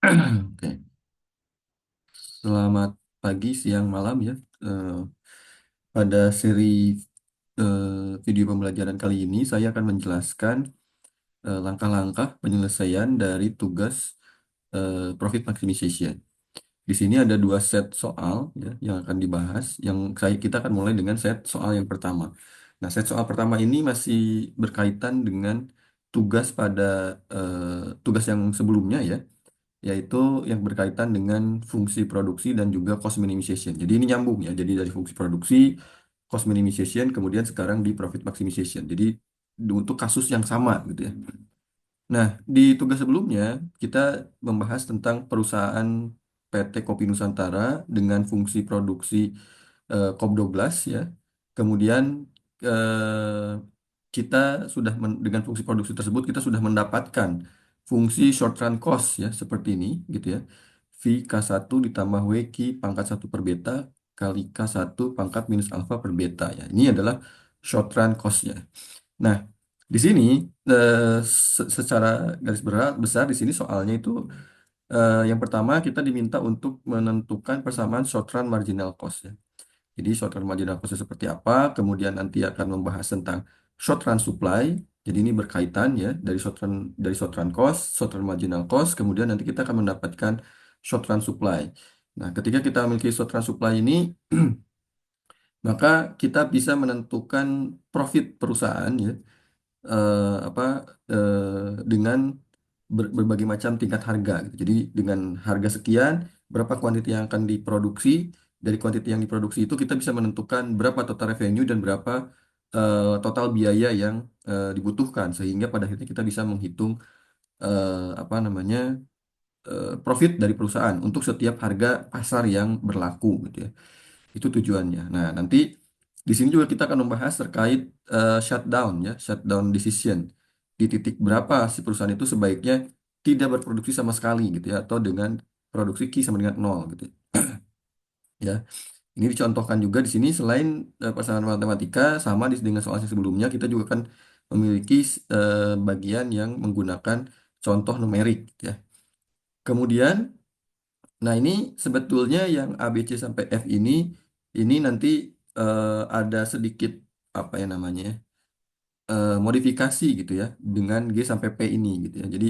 Oke, selamat pagi, siang, malam ya. Eh, Pada seri video pembelajaran kali ini, saya akan menjelaskan langkah-langkah penyelesaian dari tugas profit maximization. Di sini ada dua set soal ya, yang akan dibahas. Kita akan mulai dengan set soal yang pertama. Nah, set soal pertama ini masih berkaitan dengan tugas yang sebelumnya ya, yaitu yang berkaitan dengan fungsi produksi dan juga cost minimization. Jadi ini nyambung ya. Jadi dari fungsi produksi, cost minimization, kemudian sekarang di profit maximization. Jadi untuk kasus yang sama gitu ya. Nah, di tugas sebelumnya kita membahas tentang perusahaan PT Kopi Nusantara dengan fungsi produksi COP12 ya. Kemudian eh, kita dengan fungsi produksi tersebut kita sudah mendapatkan fungsi short run cost ya seperti ini gitu ya. V K1 ditambah W Q pangkat satu per beta kali K1 pangkat minus alfa per beta ya. Ini adalah short run cost-nya. Nah, di sini secara besar di sini soalnya itu yang pertama kita diminta untuk menentukan persamaan short run marginal cost ya. Jadi short run marginal cost seperti apa, kemudian nanti akan membahas tentang short run supply. Jadi ini berkaitan ya dari short run cost, short run marginal cost, kemudian nanti kita akan mendapatkan short run supply. Nah, ketika kita memiliki short run supply ini, maka kita bisa menentukan profit perusahaan ya apa dengan berbagai macam tingkat harga gitu. Jadi dengan harga sekian, berapa kuantiti yang akan diproduksi, dari kuantiti yang diproduksi itu kita bisa menentukan berapa total revenue dan berapa total biaya yang dibutuhkan sehingga pada akhirnya kita bisa menghitung apa namanya profit dari perusahaan untuk setiap harga pasar yang berlaku gitu ya. Itu tujuannya. Nah, nanti di sini juga kita akan membahas terkait shutdown ya, shutdown decision. Di titik berapa si perusahaan itu sebaiknya tidak berproduksi sama sekali gitu ya, atau dengan produksi Q sama dengan nol gitu ya. Ini dicontohkan juga di sini selain persamaan matematika sama dengan soal yang sebelumnya kita juga akan memiliki bagian yang menggunakan contoh numerik gitu ya. Kemudian, nah ini sebetulnya yang A, B, C sampai F ini nanti ada sedikit apa ya namanya ya, modifikasi gitu ya dengan G sampai P ini gitu ya. Jadi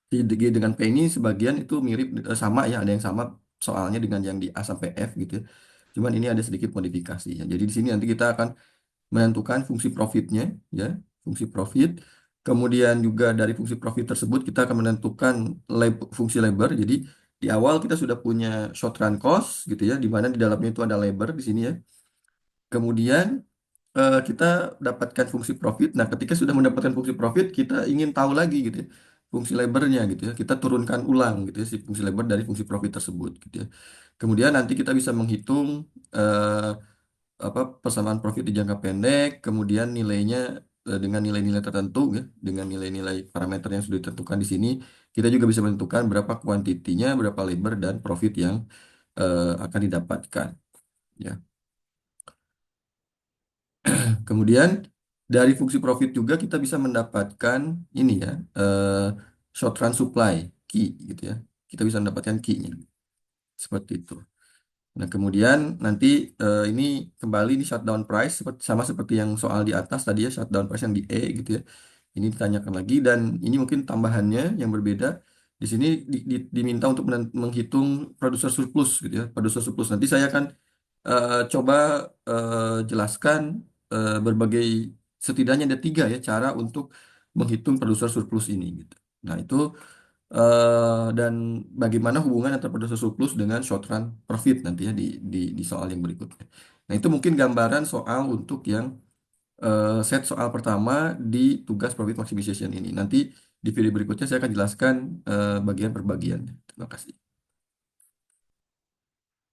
di G dengan P ini sebagian itu mirip sama ya, ada yang sama soalnya dengan yang di A sampai F gitu ya. Cuman ini ada sedikit modifikasi ya. Jadi di sini nanti kita akan menentukan fungsi profitnya ya, fungsi profit. Kemudian juga dari fungsi profit tersebut kita akan menentukan fungsi labor. Jadi di awal kita sudah punya short run cost gitu ya, di mana di dalamnya itu ada labor di sini ya. Kemudian kita dapatkan fungsi profit. Nah, ketika sudah mendapatkan fungsi profit, kita ingin tahu lagi gitu ya, fungsi labornya gitu ya. Kita turunkan ulang gitu ya si fungsi labor dari fungsi profit tersebut gitu ya. Kemudian nanti kita bisa menghitung eh, apa persamaan profit di jangka pendek, kemudian nilainya dengan nilai-nilai tertentu ya, dengan nilai-nilai parameter yang sudah ditentukan di sini, kita juga bisa menentukan berapa kuantitinya, berapa labor dan profit yang akan didapatkan ya. Kemudian dari fungsi profit juga kita bisa mendapatkan ini ya, short run supply key gitu ya. Kita bisa mendapatkan key-nya seperti itu. Nah, kemudian nanti ini kembali di shutdown price sama seperti yang soal di atas tadi ya, shutdown price yang di E gitu ya. Ini ditanyakan lagi dan ini mungkin tambahannya yang berbeda. Di sini diminta untuk menghitung producer surplus gitu ya, producer surplus. Nanti saya akan coba jelaskan berbagai setidaknya ada tiga ya cara untuk menghitung producer surplus ini gitu. Nah, itu dan bagaimana hubungan antara producer surplus dengan short run profit nanti ya di soal yang berikutnya. Nah, itu mungkin gambaran soal untuk yang set soal pertama di tugas profit maximization ini. Nanti di video berikutnya saya akan jelaskan bagian per bagian. Terima kasih.